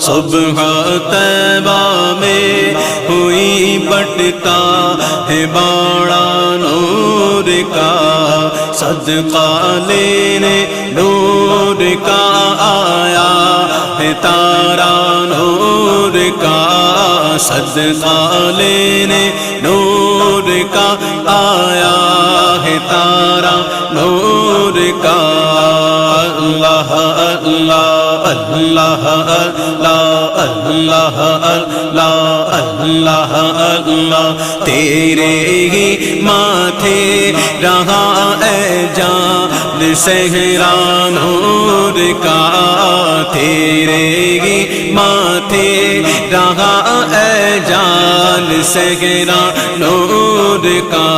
صبح طیبہ میں ہوئی بٹتا ہے باڑا نور کا، صدقہ لینے نور کا آیا ہے تارا نور کا، صدقہ لینے نور کا آیا ہے تارا نور کا۔ اللہ اللہ اللہ اللہ اللہ اللہ اللہ اللہ، تیرے ہی ماتھے رہا اے جان صحرا نور کا، تیرے ہی ماتھے رہا اے جان صحرا نور کا،